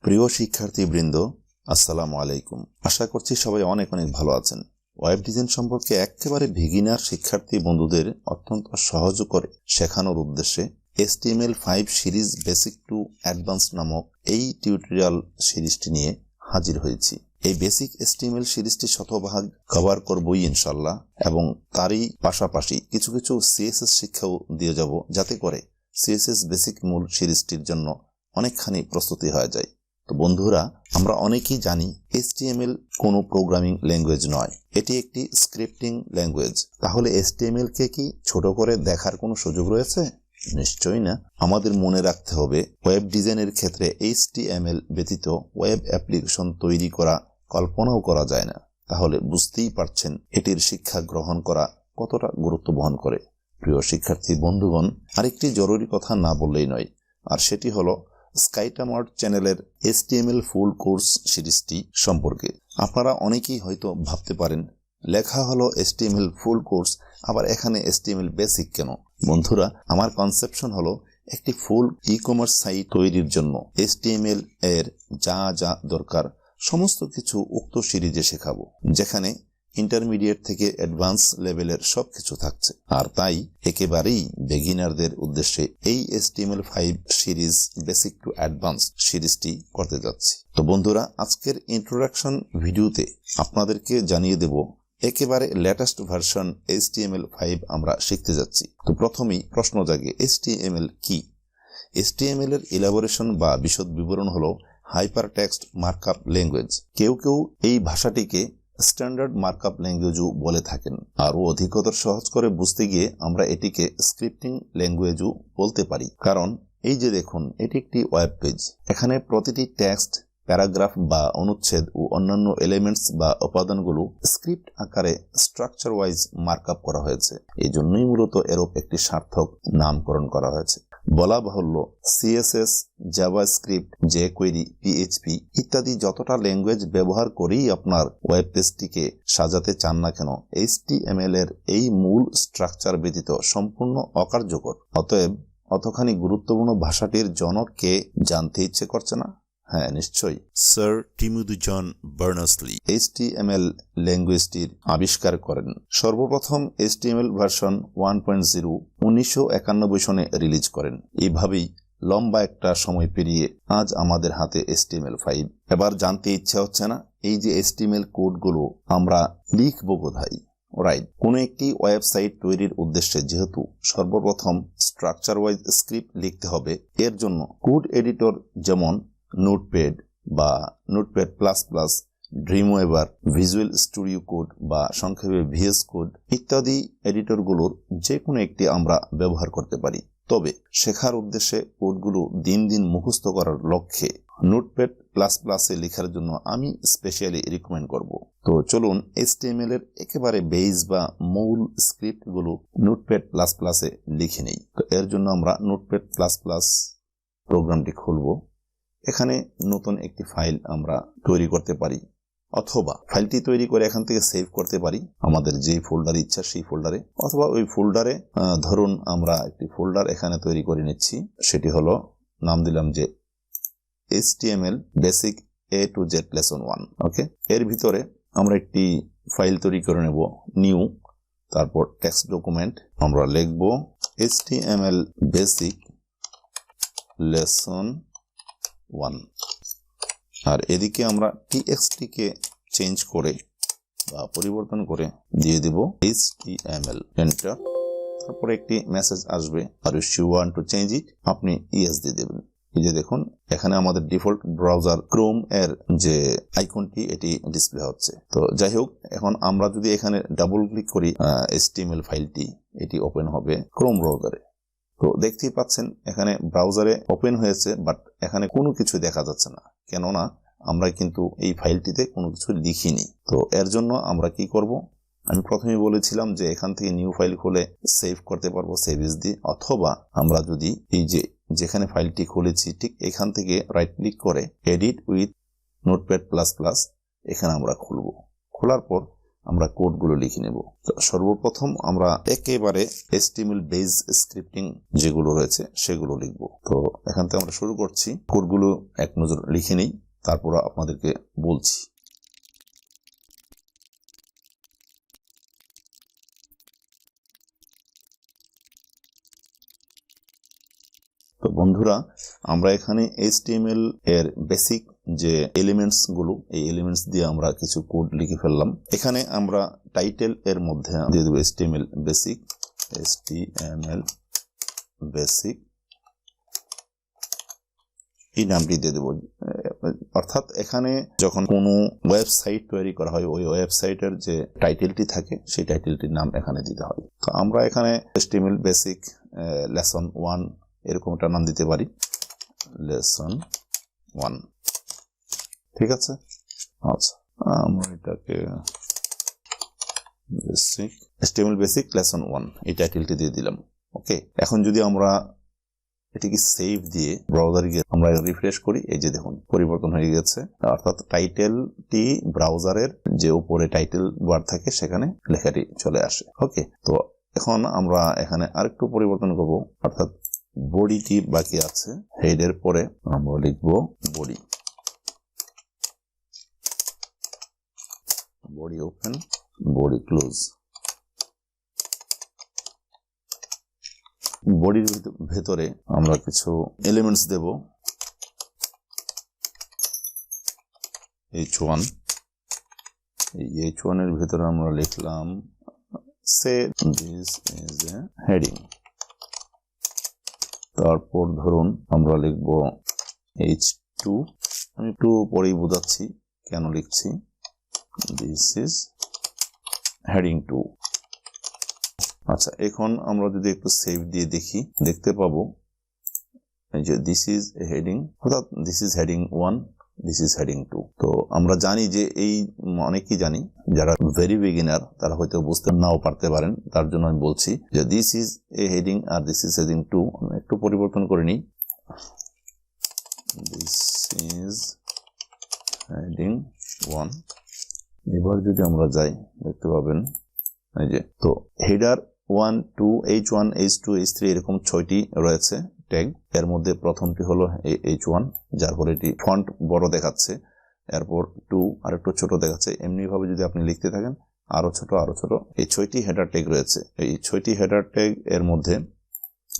প্রিয় শিক্ষার্থীবৃন্দ, আসসালামু আলাইকুম। আশা করছি সবাই অনেক অনেক ভালো আছেন। ওয়েব ডিজাইন সম্পর্কে একেবারে বিগিনার শিক্ষার্থী বন্ধুদের অত্যন্ত সহজ করে শেখানোর উদ্দেশ্যে HTML5 series basic to advance নামক এই টিউটোরিয়াল সিরিজটি নিয়ে হাজির হয়েছি। এই বেসিক HTML সিরিজটি শতভাগ কভার করবই ইনশাল্লাহ, এবং তারই পাশাপাশি কিছু কিছু CSS শিক্ষাও দিয়ে যাব, যাতে করে CSS বেসিক মূল সিরিজটির জন্য অনেকখানি প্রস্তুতি হয়ে যায়। তো বন্ধুরা, আমরা অনেকেই জানি HTML কোনো প্রোগ্রামিং ল্যাঙ্গুয়েজ নয়, এটি একটি স্ক্রিপ্টিং ল্যাঙ্গুয়েজ। তাহলে HTML কে কি ছোট করে দেখার কোনো সুযোগ রয়েছে? নিশ্চয়ই না। আমাদের মনে রাখতে হবে, ওয়েব ডিজাইনের ক্ষেত্রে HTML ব্যতীত ওয়েব অ্যাপ্লিকেশন তৈরি করা কল্পনাও করা যায় না। তাহলে বুঝতেই পারছেন এটির শিক্ষা গ্রহণ করা কতটা গুরুত্ব বহন করে। প্রিয় শিক্ষার্থী বন্ধুগণ, আরেকটি জরুরি কথা না বললেই নয়, আর সেটি হলো স্কাইটা মার্ট চ্যানেলের HTML ফুল কোর্স সিরিজটি সম্পর্কে। আপনারা অনেকেই হয়তো ভাবতে পারেন, লেখা হলো HTML ফুল কোর্স, আবার এখানে HTML বেসিক কেন? বন্ধুরা, আমার কনসেপশন হলো একটি ফুল ই-কমার্স সাইট তৈরির জন্য HTML এর যা যা দরকার সমস্ত কিছু উক্ত সিরিজে শেখাবো, যেখানে ইন্টারমিডিয়েট থেকে অ্যাডভান্স লেভেলের সবকিছু থাকছে। আর তাই একেবারেই বেগিনারদের উদ্দেশ্যে এই HTML5 series basic to advance সিরিজটি করতে যাচ্ছি। তো বন্ধুরা, আজকের ইন্ট্রোডাকশন ভিডিওতে আপনাদেরকে জানিয়ে দেব একেবারে লেটেস্ট ভার্সন HTML5 আমরা শিখতে যাচ্ছি। তো প্রথমেই প্রশ্ন জাগে, HTML কি? HTML এর ইলাবোরেশন বা বিশদ বিবরণ হলো হাইপার টেক্সট মার্কআপ ল্যাঙ্গুয়েজ। কেউ কেউ এই ভাষাটিকে স্ট্যান্ডার্ড মার্কআপ ল্যাঙ্গুয়েজও বলে থাকেন। আরও অধিকতর সহজ করে বুঝতে গিয়ে আমরা এটিকে স্ক্রিপ্টিং ল্যাঙ্গুয়েজও বলতে পারি। কারণ এই যে দেখুন, এটি একটি ওয়েব পেজ। এখানে প্রতিটি টেক্সট, প্যারাগ্রাফ বা অনুচ্ছেদ ও অন্যান্য এলিমেন্টস বা উপাদানগুলো স্ক্রিপ্ট আকারে স্ট্রাকচার ওয়াইজ মার্কআপ করা হয়েছে। এই জন্যই মূলত এরূপ একটি সার্থক নামকরণ করা হয়েছে। বলা বাহুল্য, CSS, JAVASCRIPT, JQUERY, PHP ইত্যাদি যতটা ল্যাঙ্গুয়েজ ব্যবহার করেই আপনার ওয়েব পেজটিকে সাজাতে চান না কেন, HTML এর এই মূল স্ট্রাকচার ব্যতীত সম্পূর্ণ অকার্যকর। অতএব অতখানি গুরুত্বপূর্ণ ভাষাটির জনক কে জানতে ইচ্ছে করছে না? হ্যাঁ, নিশ্চয়ই, স্যার টিমোথি জন বার্নার্স-লি HTML ল্যাঙ্গুয়েজটির আবিষ্কার করেন। সর্বপ্রথম HTML ভার্সন 1.0 1991 সনে রিলিজ করেন। এইভাবেই লম্বা একটা সময় পেরিয়ে আজ আমাদের হাতে HTML5। এবার জানতে ইচ্ছা হচ্ছে না, এই যে HTML কোডগুলো আমরা লিখবো কোথায়? রাইট, কোনো একটি ওয়েবসাইট তৈরির উদ্দেশ্যে যেহেতু সর্বপ্রথম স্ট্রাকচার ওয়াইজ স্ক্রিপ্ট লিখতে হবে, এর জন্য কোড এডিটর যেমন নোটপ্যাড বা notepad plus plus, Dreamweaver, visual studio code বা সংক্ষেপে VS কোড ইত্যাদি এডিটরগুলোর যে কোনো একটি আমরা ব্যবহার করতে পারি। তবে শেখার উদ্দেশ্যে কোডগুলো দিন দিন মুখস্থ করার লক্ষ্যে নোটপ্যাড প্লাস প্লাসে লেখার জন্য আমি স্পেশালি রিকমেন্ড করব। তো চলুন HTML এর একেবারে বেস বা মূল স্ক্রিপ্টগুলো নোটপ্যাড প্লাস প্লাসে লিখে নেই। তো এর জন্য আমরা নোটপ্যাড প্লাস প্লাস প্রোগ্রামটি খুলব। এখানে নতুন একটি ফাইল আমরা তৈরি করতে পারি, অথবা ফাইলটি তৈরি করে এখান থেকে সেভ করতে পারি আমাদের যে ফোল্ডারে ইচ্ছা সেই ফোল্ডারে, অথবা ওই ফোল্ডারে ধরুন আমরা একটি ফোল্ডার এখানে তৈরি করে নিচ্ছি। সেটি হলো, নাম দিলাম যে HTML basic A to Z Lesson-1। ওকে, এর ভিতরে আমরা একটি ফাইল তৈরি করে নেব, নিউ, তারপর টেক্সট ডকুমেন্ট আমরা লিখব HTML বেসিক Lesson-1। আর এদিকে আমরা TXT কে চেঞ্জ করে বা পরিবর্তন করে দিয়ে দিব HTML, এন্টার। তারপরে একটি মেসেজ আসবে, are you want to change it, আপনি ইয়েস দিয়ে দেবেন। এই যে দেখুন, এখানে আমাদের ডিফল্ট ব্রাউজার ক্রোম এর যে আইকনটি এটি ডিসপ্লে হচ্ছে। তো যাই হোক, এখন আমরা যদি এখানে ডাবল ক্লিক করি HTML ফাইলটি, এটি ওপেন হবে ক্রোম ব্রাউজারে। তো দেখতেই পাচ্ছেন এখানে ব্রাউজারে ওপেন হয়েছে, বাট এখানে কোনো কিছু দেখা যাচ্ছে না, কেননা আমরা কিন্তু এই ফাইলটিতে কোনো কিছু লিখিনি। তো এর জন্য আমরা কি করব, আমি প্রথমে বলেছিলাম যে এখান থেকে নিউ ফাইল খুলে সেভ করতে পারবো সেভ এস দিয়ে, অথবা আমরা যদি এই যে যেখানে ফাইলটি খুলেছি ঠিক এখান থেকে রাইট ক্লিক করে edit with notepad plus plus এখানে আমরা খুলব। খোলার পর আমরা কোডগুলো লিখে নেব। তো সর্বপ্রথম আমরা একেবারে HTML বেস স্ক্রিপ্টিং যেগুলো রয়েছে সেগুলো লিখব। তো এখান থেকে আমরা শুরু করছি, কোডগুলো এক নজর লিখে নিই, তারপর আপনাদেরকে বলছি। তো বন্ধুরা, আমরা এখানে HTML এর বেসিক যে এলিমেন্টস গুলো, এই এলিমেন্টস দিয়ে আমরা কিছু কোড লিখে ফেললাম। এখানে আমরা টাইটেল এর মধ্যে দিয়ে দেবো HTML বেসিক, এই নামটি দিয়ে দেবো। অর্থাৎ এখানে যখন কোনো ওয়েবসাইট তৈরি করা হয়, ওই ওয়েবসাইটের যে টাইটেলটি থাকে সেই টাইটেলটির নাম এখানে দিতে হয়। তো আমরা এখানে HTML বেসিক Lesson-1 এরকম একটা নাম দিতে পারি, Lesson-1। ঠিক আছে, আচ্ছা আমরা এটাকে বেসিক HTML বেসিক Lesson-1 এই টাইটেলটি দিয়ে দিলাম। ওকে, এখন যদি আমরা এটিকে সেভ দিয়ে ব্রাউজারে গিয়ে আমরা রিফ্রেশ করি, এই যে দেখুন পরিবর্তন হয়ে গেছে। অর্থাৎ টাইটেলটি ব্রাউজারের যে উপরে টাইটেল বার থাকে সেখানে লেখাটি চলে আসে। ওকে, তো এখন আমরা এখানে আরেকটু পরিবর্তন করব, অর্থাৎ বডিটি বাকি আছে। হেডের পরে আমরা লিখব body, body open, body close. বডির ভেতরে আমরা কিছু এলিমেন্টস দেব। H1, এই H1 এর ভেতরে আমরা লিখলাম say this is a heading. তারপর ধরুন আমরা লিখব H2, আমি একটু পরেই বোঝাচ্ছি কেন লিখছি। This is heading 2। আচ্ছা, এখন আমরা যদি একটু সেভ দিয়ে দেখি, দেখতে পাবো এই যে দিস ইজ হেডিং, অর্থাৎ this is heading 1, this is heading 2। তো আমরা জানি যে এই অনেকেই জানি, যারা ভেরি বিগিনার তারা হয়তো বুঝতে নাও পারতে পারেন, তার জন্য আমি বলছি যে দিস ইজ এ হেডিং আর দিস ইজ হেডিং 2 একটু পরিবর্তন করে নিই। This is heading 1। এবার যদি আমরা যাই দেখতে পাবেন এই যে, তো হেডার 1, 2, H1, H2, H3 এরকম 6টি রয়েছে ট্যাগ। এর মধ্যে প্রথমটি হলো H1, যার পরে এটি ফন্ট বড় দেখাচ্ছে, এরপর 2 আর একটু ছোট দেখাচ্ছে। এমনি ভাবে যদি আপনি লিখতে থাকেন আরো ছোট আরো ছোট, এই 6টি হেডার ট্যাগ রয়েছে। এই 6টি হেডার ট্যাগ এর মধ্যে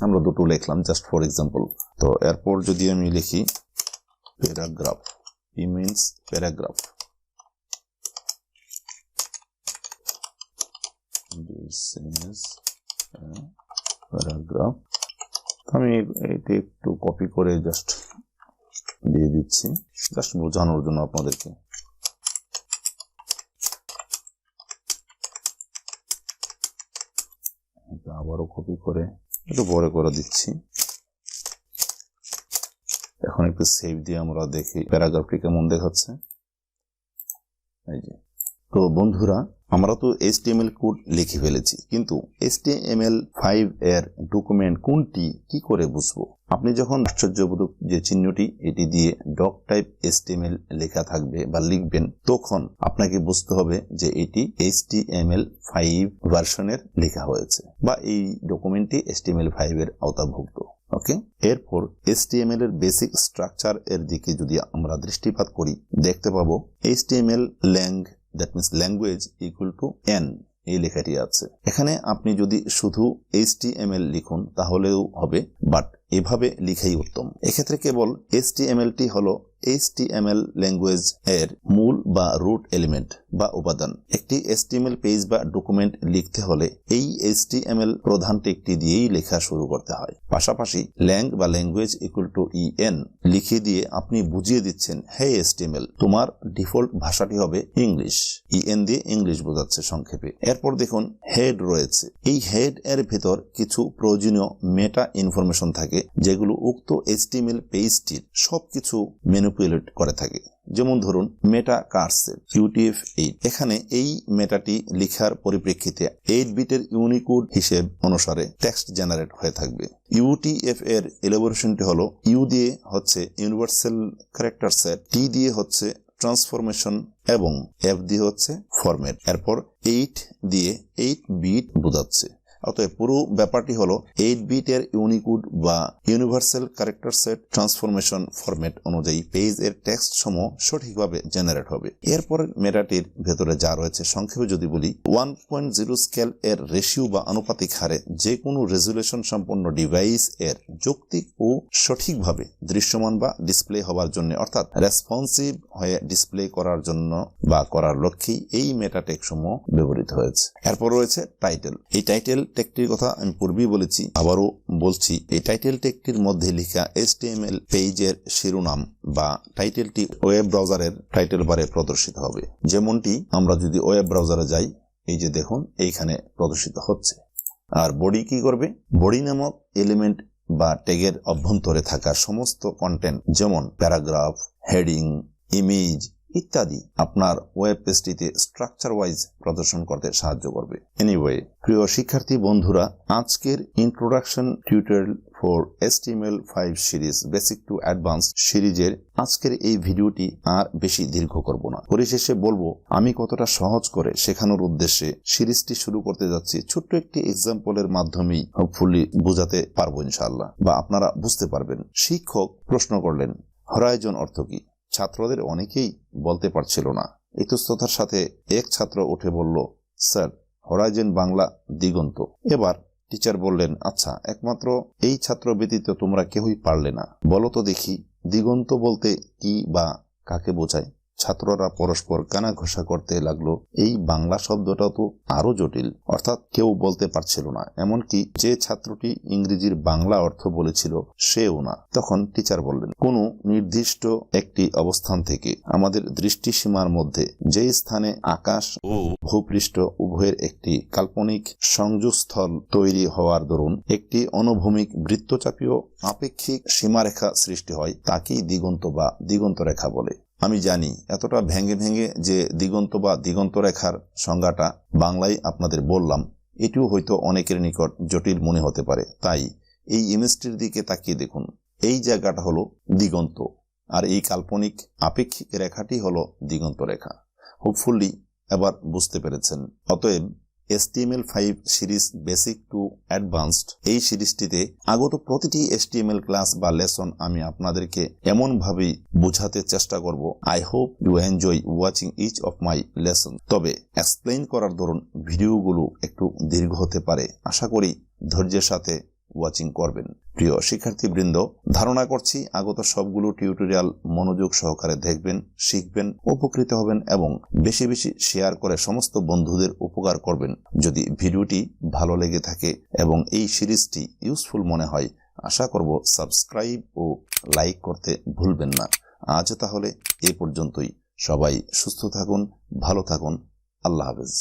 আমরা দুটো লিখলাম জাস্ট ফর এক্সাম্পল। তো এরপর যদি আমি লিখি paragraph, E means paragraph, this is a paragraph। আমি এটি একটু কপি করে জাস্ট দিয়ে দিচ্ছি, জাস্ট বোঝানোর জন্য আপনাদেরকে। আবারও কপি করে একটু বড় করে দিচ্ছি। এখন একটু সেভ দিয়ে আমরা দেখি প্যারাগ্রাফটি কেমন দেখাচ্ছে। এই যে, তো বন্ধুরা, আমরা তো HTML কোড লিখে ফেলেছি, কিন্তু HTML5 এর ডকুমেন্ট কোনটি কি করে বুঝবো? আপনি যখন আশ্চর্যবোধক যে চিহ্নটি এটি দিয়ে ডক টাইপ HTML লেখা থাকবে বা লিখবেন, তখন আপনাকে বুঝতে হবে যে এটি HTML5 ভার্সনের লেখা হয়েছে বা এই ডকুমেন্টটি HTML5 এর আওতাভুক্ত। ওকে, এরপর HTML এর বেসিক স্ট্রাকচার এর দিকে যদি আমরা দৃষ্টিপাত করি, দেখতে পাবো HTML that means language equal to n এই লেখাটি আছে। এখানে আপনি যদি শুধু HTML লিখুন তাহলেও হবে, বাট এভাবে লিখাই উত্তম। এক্ষেত্রে কেবল HTMLটি হলো HTML ল্যাঙ্গুয়েজ এর মূল বা রুট এলিমেন্ট বা উপাদান। একটি HTML পেজ বা ডকুমেন্ট লিখতে হলে এই HTML প্রধান টেকটি দিয়েই লেখা শুরু করতে হয়। পাশাপাশি ল্যাং বা ল্যাঙ্গুয়েজ ইকুয়াল টু en লিখে দিয়ে আপনি বুঝিয়ে দিচ্ছেন, হে HTML, তোমার ডিফল্ট ভাষাটি হবে ইংলিশ। en দিয়ে ইংলিশ বোঝাচ্ছে সংক্ষেপে। এরপর দেখুন হেড রয়েছে। এই হেড এর ভেতর কিছু প্রয়োজনীয় মেটা ইনফরমেশন থাকে, যেগুলো উক্ত HTML পেজটির সবকিছু ম্যানিপুলেট করে থাকে। যেমন ধরুন মেটা কার্সর UTF-8, এখানে এই মেটাটি লেখার পরিপ্রেক্ষিতে 8 বিটের ইউনিকোড হিসেব অনুসারে টেক্সট জেনারেট হয়ে থাকবে। UTF এর এলাবোরেশনটি হলো, ইউ দিয়ে হচ্ছে ইউনিভার্সাল ক্যারেক্টার সেট, টি দিয়ে হচ্ছে ট্রান্সফরমেশন এবং এফ দিয়ে হচ্ছে ফরম্যাট। এরপর 8 দিয়ে 8 বিট বোঝাচ্ছে। অতএব পুরো ব্যাপারটি হলো 8 বিটের ইউনিকোড বা universal character set transformation format অনুযায়ী পেজ এর টেক্সট সমূহ সঠিকভাবে জেনারেট হবে। এরপর মেটাটির ভেতরে যা রয়েছে সংক্ষেপে যদি বলি 1.0 স্কেল এর রেশিও বা আনুপাতিক হারে যে কোনো রেজুলেশন সম্পন্ন ডিভাইস এর যৌক্তিক ও সঠিকভাবে দৃশ্যমান বা ডিসপ্লে হওয়ার জন্য অর্থাৎ রেসপন্সিভ হয়ে ডিসপ্লে করার জন্য বা করার লক্ষ্যেই এই মেটাটেক সমূহ ব্যবহৃত হয়েছে। এরপর রয়েছে টাইটেল। এই টাইটেল টেকটির কথা আমি পূর্বেই বলেছি, আবারও বলছি, এই টাইটেল টেকটির মধ্যে লেখা HTML পেজের শিরোনাম বা টাইটেলটি ওয়েব ব্রাউজারের টাইটেল বারে প্রদর্শিত হবে। যেমনটি আমরা যদি ওয়েব ব্রাউজারে যাই, এই যে দেখুন এইখানে প্রদর্শিত হচ্ছে। আর বডি কি করবে? বডি নামক এলিমেন্ট বা ট্যাগের অভ্যন্তরে থাকা সমস্ত কন্টেন্ট যেমন প্যারাগ্রাফ, হেডিং, ইমেজ ইত্যাদি আপনার ওয়েব পেজটিতে স্ট্রাকচার ওয়াইজ প্রদর্শন করতে সাহায্য করবে। এনিওয়ে, প্রিয় শিক্ষার্থী বন্ধুরা, আজকের introduction tutorial for HTML5 series basic to advance সিরিজের আজকের এই ভিডিওটি আর বেশি দীর্ঘ করব না। পরিশেষে বলবো আমি কতটা সহজ করে শেখানোর উদ্দেশ্যে সিরিজটি শুরু করতে যাচ্ছি ছোট্ট একটি এক্সাম্পলের মাধ্যমেই হোপফুলি বোঝাতে পারবো ইনশাআল্লাহ, বা আপনারা বুঝতে পারবেন। শিক্ষক প্রশ্ন করলেন হরাইজন অর্থ কি? ছাত্রদের অনেকেই বলতে পারছিল না। ইতস্ততার সাথে এক ছাত্র উঠে বলল, স্যার, হরাইজন বাংলা দিগন্ত। এবার টিচার বললেন, আচ্ছা, একমাত্র এই ছাত্র ব্যতীত তোমরা কেউই পারলে না, বলো তো দেখি দিগন্ত বলতে কি বা কাকে বোঝায়? ছাত্ররা পরস্পর কানা ঘষা করতে লাগলো। এই বাংলা শব্দটা তো আরো জটিল, অর্থাৎ কেউ বলতে পারছিল না। এমনকি যে ছাত্রটি ইংরেজির বাংলা অর্থ বলেছিল সেও না। তখন টিচার বললেন, কোন নির্দিষ্ট একটি অবস্থান থেকে আমাদের দৃষ্টিসীমার মধ্যে যে স্থানে আকাশ ও ভূপৃষ্ঠ উভয়ের একটি কাল্পনিক সংযোগস্থল তৈরি হওয়ার দরুন একটি অনুভূমিক বৃত্তচাপীয় আপেক্ষিক সীমারেখা সৃষ্টি হয় তাকেই দিগন্ত বা দিগন্ত রেখা বলে। আমি জানি এতটা ভেঙে ভেঙে যে দিগন্ত বা দিগন্ত রেখার সংজ্ঞাটা বাংলায় আপনাদের বললাম, এটিও হয়তো অনেকের নিকট জটিল মনে হতে পারে। তাই এই ইমেজটির দিকে তাকিয়ে দেখুন, এই জায়গাটা হলো দিগন্ত আর এই কাল্পনিক আপেক্ষিক রেখাটি হলো দিগন্ত রেখা। হোপফুলি এবার বুঝতে পেরেছেন। অতএব HTML5 series basic to advanced এই সিরিজটিতে আগত প্রতিটি HTML ক্লাস বা লেসন আমি আপনাদেরকে এমনভাবেই বোঝাতে চেষ্টা করব। I hope you enjoy watching each of my lesson. তবে এক্সপ্লেইন করার দরুন ভিডিওগুলো একটু দীর্ঘ হতে পারে, আশা করি ধৈর্যের সাথে ওয়াচিং করবেন। প্রিয় শিক্ষার্থীবৃন্দ, ধারণা করছি আগত সবগুলো টিউটোরিয়াল মনোযোগ সহকারে দেখবেন, শিখবেন, উপকৃত হবেন এবং বেশি বেশি শেয়ার করে সমস্ত বন্ধুদের উপকার করবেন। যদি ভিডিওটি ভালো লেগে থাকে এবং এই সিরিজটি ইউজফুল মনে হয়, আশা করব সাবস্ক্রাইব ও লাইক করতে ভুলবেন না। আজ তাহলে এ পর্যন্তই। সবাই সুস্থ থাকুন, ভালো থাকুন। আল্লাহ হাফেজ।